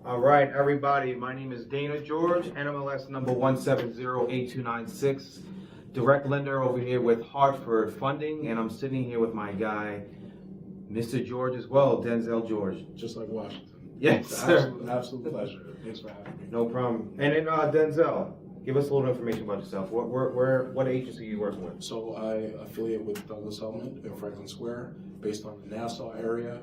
All right, everybody. My name is Dana George, NMLS number 1708296, direct lender over here with Hartford Funding, and I'm sitting here with my guy, Mr. George as well, Denzel George. Just like Washington. Yes, It's an sir. absolute pleasure. Thanks for having me. No problem. And then Denzel, give us a little information about yourself. What agency are you working with? So I affiliate with Douglas Elliman in Franklin Square, based on the Nassau area.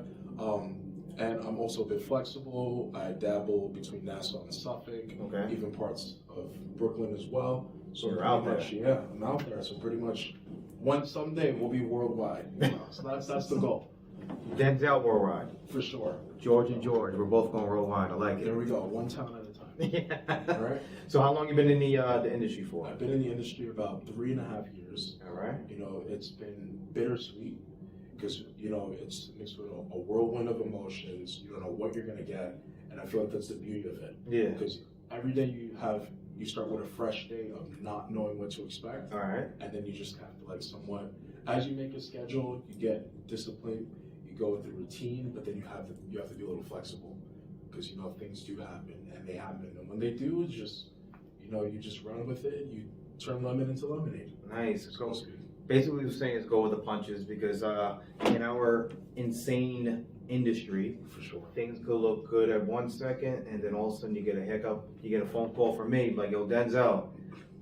And I'm also a bit flexible. I dabble between Nassau and Suffolk, Okay. even parts of Brooklyn as well. So You're pretty out there. much, yeah, I'm out there. So pretty much, someday we'll be worldwide. So that's the goal, Denzel Worldwide. for sure. George and George. We're both going worldwide. I like There it. we go, one town at a time. Yeah. All right. So how long you been in the industry for? I've been in the industry about 3.5 years. All right. You know, it's been bittersweet because, you know, it's mixed with a whirlwind of emotions. You don't know what you're going to get. And I feel like that's the beauty of it. Yeah. Because every day you start with a fresh day of not knowing what to expect. All right. And then you just have to, like, somewhat, as you make a schedule, you get discipline, you go with the routine, but then you have to be a little flexible because, you know, things do happen and they happen. And when they do, it's just, you know, you just run with it. You turn lemon into lemonade. Nice. So to speak. Basically, what you're saying is go with the punches because in our insane industry, For sure. things could look good at 1 second, and then all of a sudden you get a hiccup. You get a phone call from me, like, "Yo, Denzel,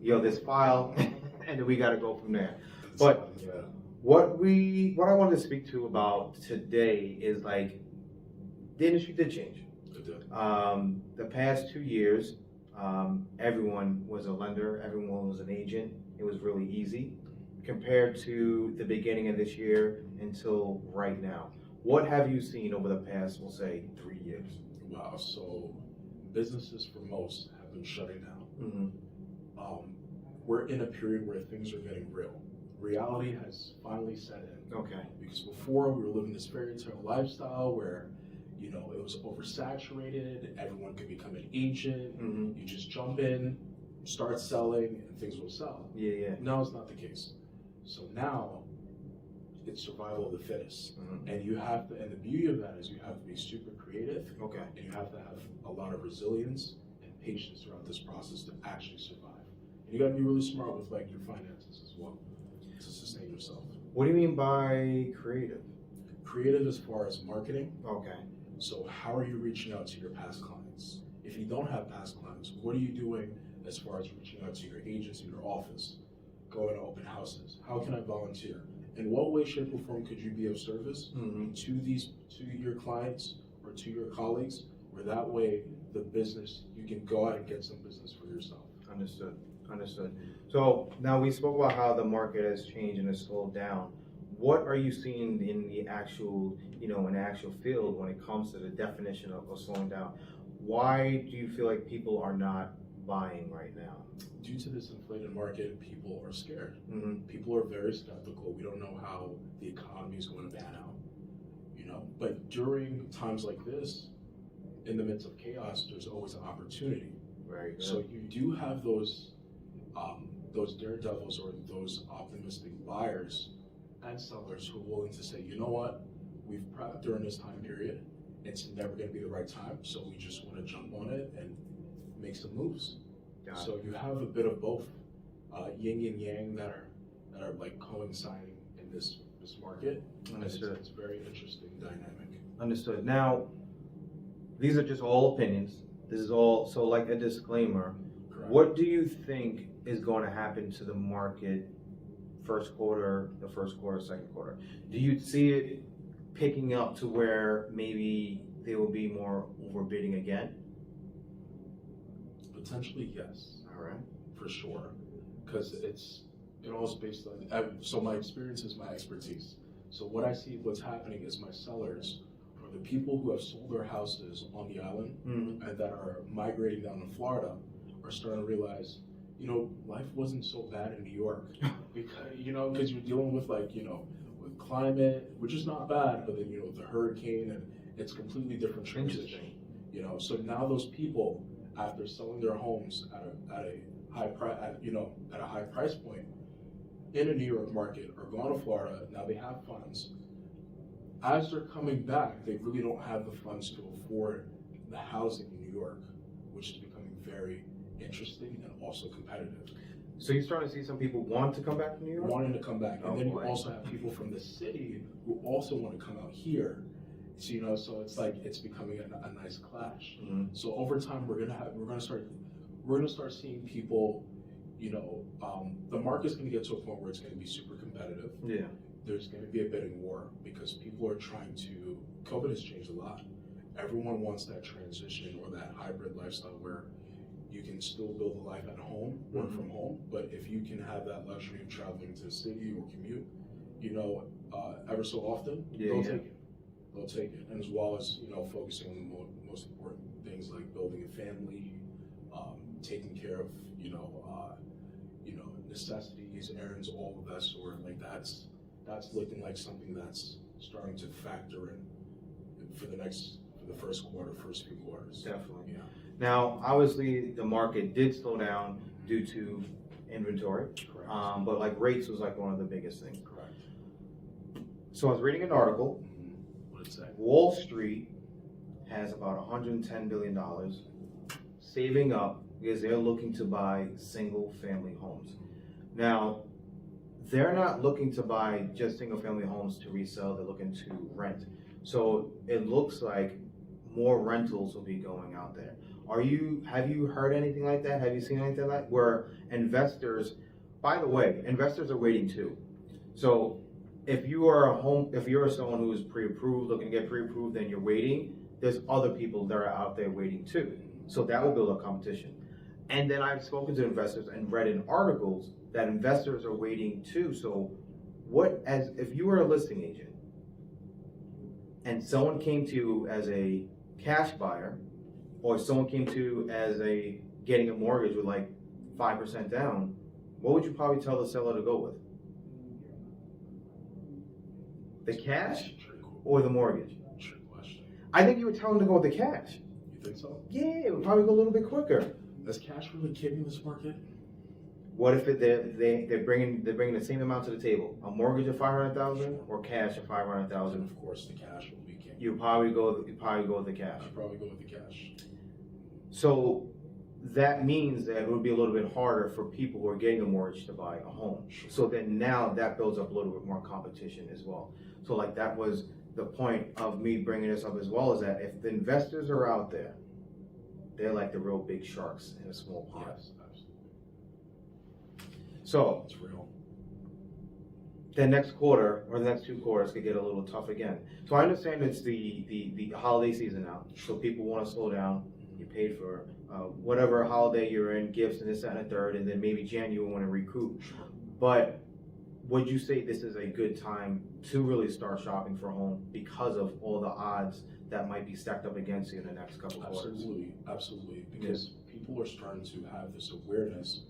this file," and then we got to go from there. But yeah. what I wanted to speak to about today is like the industry did change. It did. The past 2 years, everyone was a lender, everyone was an agent. It was really easy compared to the beginning of this year until right now. What have you seen over the past, we'll say, 3 years? Wow. So businesses for most have been shutting down. Mm-hmm. We're in a period where things are getting real. Reality has finally set in. Okay. Because before we were living this fairy tale lifestyle where, you know, it was oversaturated, everyone could become an agent, Mm-hmm. you just jump in, start selling, and things will sell. Yeah. Now it's not the case. So now it's survival of the fittest. Mm-hmm. And and the beauty of that is you have to be super creative, Okay. and you have to have a lot of resilience and patience throughout this process to actually survive. And you got to be really smart with like your finances as well to sustain yourself. What do you mean by creative? Creative as far as marketing. Okay. So how are you reaching out to your past clients? If you don't have past clients, what are you doing as far as reaching out to your agents in your office, going to open houses? How can I volunteer? In what way, shape, or form could you be of service Mm-hmm. to your clients or to your colleagues, where that way the business, you can go out and get some business for yourself. Understood. So now we spoke about how the market has changed and has slowed down. What are you seeing in the actual, in the actual field when it comes to the definition of slowing down? Why do you feel like people are not buying right now? Due to this inflated market, people are scared. Mm-hmm. People are very skeptical. We don't know how the economy is going to pan out, you know. But during times like this, in the midst of chaos, there's always an opportunity. Very good. So you do have those daredevils or those optimistic buyers and sellers who are willing to say, you know what, we've prepped during this time period. It's never going to be the right time, so we just want to jump on it and make some moves. Got So you have a bit of both, yin and yang that are like coinciding in this market. And Understood. It's a very interesting dynamic. Understood. Now, these are just all opinions. This is all, so like a disclaimer, Correct. what do you think is going to happen to the market the first quarter, second quarter? Do you see it picking up to where maybe there will be more overbidding again? Potentially, yes, All right. for sure, because it all is based on. So my experience is my expertise. So what I see, what's happening is my sellers, or the people who have sold their houses on the island Mm-hmm. and that are migrating down to Florida, are starting to realize, you know, life wasn't so bad in New York, because you're dealing with with climate, which is not bad, but then with the hurricane, and it's completely different transition. So now those people, after selling their homes at a high price point in a New York market, are going to Florida. Now they have funds. As they're coming back, they really don't have the funds to afford the housing in New York, which is becoming very interesting and also competitive. So you're starting to see some people want to come back to New York? Wanting to come back, and Oh, then boy. you also have people from the city who also want to come out here. So, you know, so it's like it's becoming a nice clash. Mhm. So over time, we're gonna start seeing people. You know, the market's gonna get to a point where it's gonna be super competitive. Yeah. There's gonna be a bidding war because people are trying to. COVID has changed a lot. Everyone wants that transition or that hybrid lifestyle where you can still build a life at home, work from home, but if you can have that luxury of traveling to the city or commute, you know, ever so often, they'll take it. They'll take it, and as well as, you know, focusing on the most important things like building a family, taking care of, necessities, errands, all of that sort. Like that's looking like something that's starting to factor in for the first few quarters. Definitely. Yeah. Now, obviously, the market did slow down due to inventory, Correct. but like rates was like one of the biggest things. Correct. So I was reading an article. What did it say? Wall Street has about $110 billion saving up because they're looking to buy single-family homes. Now, they're not looking to buy just single-family homes to resell, they're looking to rent. So it looks like more rentals will be going out there. Have you heard anything like that? Have you seen anything like that? Where investors, by the way, investors are waiting too. So if you're someone who is pre-approved, looking to get pre-approved, and you're waiting, there's other people that are out there waiting too. So that will build a competition. And then I've spoken to investors and read in articles that investors are waiting too. So if you were a listing agent and someone came to you as a cash buyer, or someone came to you as getting a mortgage with like 5% down, what would you probably tell the seller to go with? The cash or the mortgage? Trick question. I think you would tell them to go with the cash. You think so? Yeah, it would probably go a little bit quicker. Is cash really king in this market? What if they're bringing the same amount to the table? A mortgage of $500,000 or cash of And $500,000? of course, the cash will be king. You probably go with the cash. I'd probably go with the cash. So that means that it would be a little bit harder for people who are getting a mortgage to buy a home. Sure. So then now that builds up a little bit more competition as well. So like that was the point of me bringing this up as well, is that if the investors are out there, they're like the real big sharks in a small pond. Yes, absolutely. So It's real. the next quarter or the next two quarters could get a little tough again. So I understand it's the holiday season now, so people want to slow down. You paid for whatever holiday you're in, gifts and this, that, and the third, and then maybe January you want to recoup. Sure. But would you say this is a good time to really start shopping for a home because of all the odds that might be stacked up against you in the next couple of quarters? Absolutely. Because people are starting to have this awareness,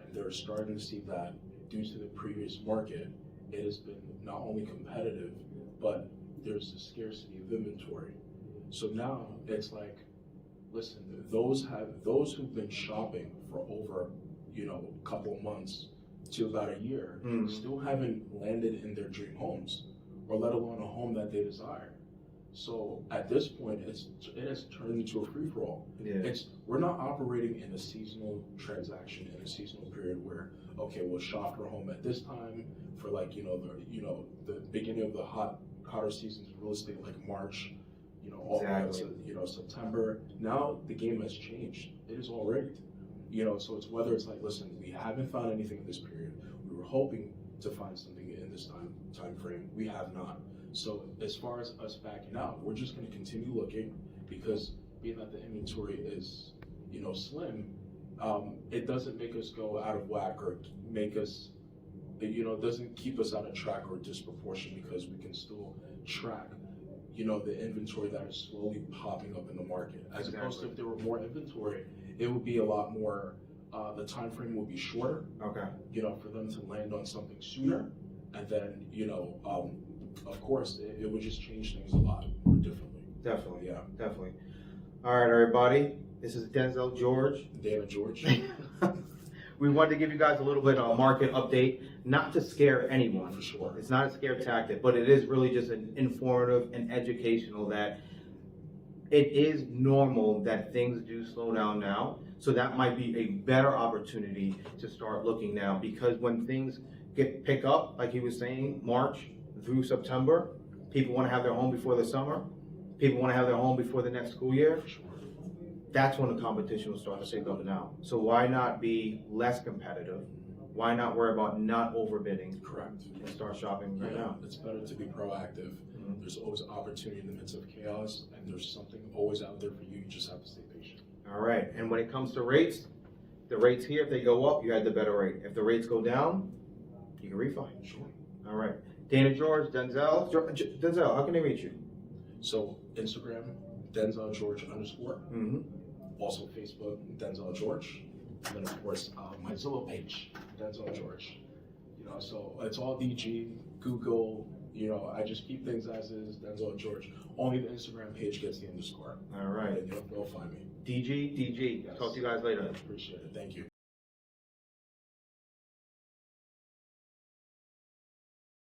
and they're starting to see that due to the previous market, it has been not only competitive, but there's a scarcity of inventory. So now it's like, listen, those who've been shopping for over, a couple of months to about a year, still haven't landed in their dream homes, or let alone a home that they desire. So at this point, it has turned into a free-for-all. Yeah. We're not operating in a seasonal transaction, in a seasonal period where, okay, we'll shop for a home at this time for the beginning of the hotter seasons of real estate, like March, all the way up to, September. Now the game has changed. It is all rigged. So it's whether it's like, listen, we haven't found anything in this period. We were hoping to find something in this time frame. We have not. So as far as us backing out, we're just going to continue looking, because being that the inventory is, slim, it doesn't make us go out of whack or make us, it doesn't keep us out of track or disproportion, because we can still track, the inventory that is slowly popping up in the market. As opposed to if there were more inventory, it would be a lot more, the time frame would be shorter. Okay. For them to land on something sooner, and then, of course, it would just change things a lot more differently. Definitely. Yeah. Definitely. All right, everybody. This is Denzel George. Dana George. We wanted to give you guys a little bit of a market update, not to scare anyone. For sure. It's not a scare tactic, but it is really just an informative and educational that it is normal that things do slow down now. So that might be a better opportunity to start looking now, because when things pick up, like he was saying, March through September, people want to have their home before the summer. People want to have their home before the next school year. That's when the competition will start to pick up now. So why not be less competitive? Why not worry about not overbidding Correct. and start shopping right now? It's better to be proactive. Mhm. There's always opportunity in the midst of chaos, and there's something always out there for you. You just have to stay patient. All right, and when it comes to rates, the rates here, if they go up, you had the better rate. If the rates go down, you can refi. Sure. All right. Dana George, Denzel. Denzel, how can they reach you? So Instagram, Denzel George _. Mm-hmm. Also Facebook, Denzel George. And then of course my Zillow page, Denzel George. You know, so it's all DG, Google. You know, I just keep things as is, Denzel George. Only the Instagram page gets the _. All right. And you'll find me. DG. Yes. Talk to you guys later. Appreciate it. Thank you.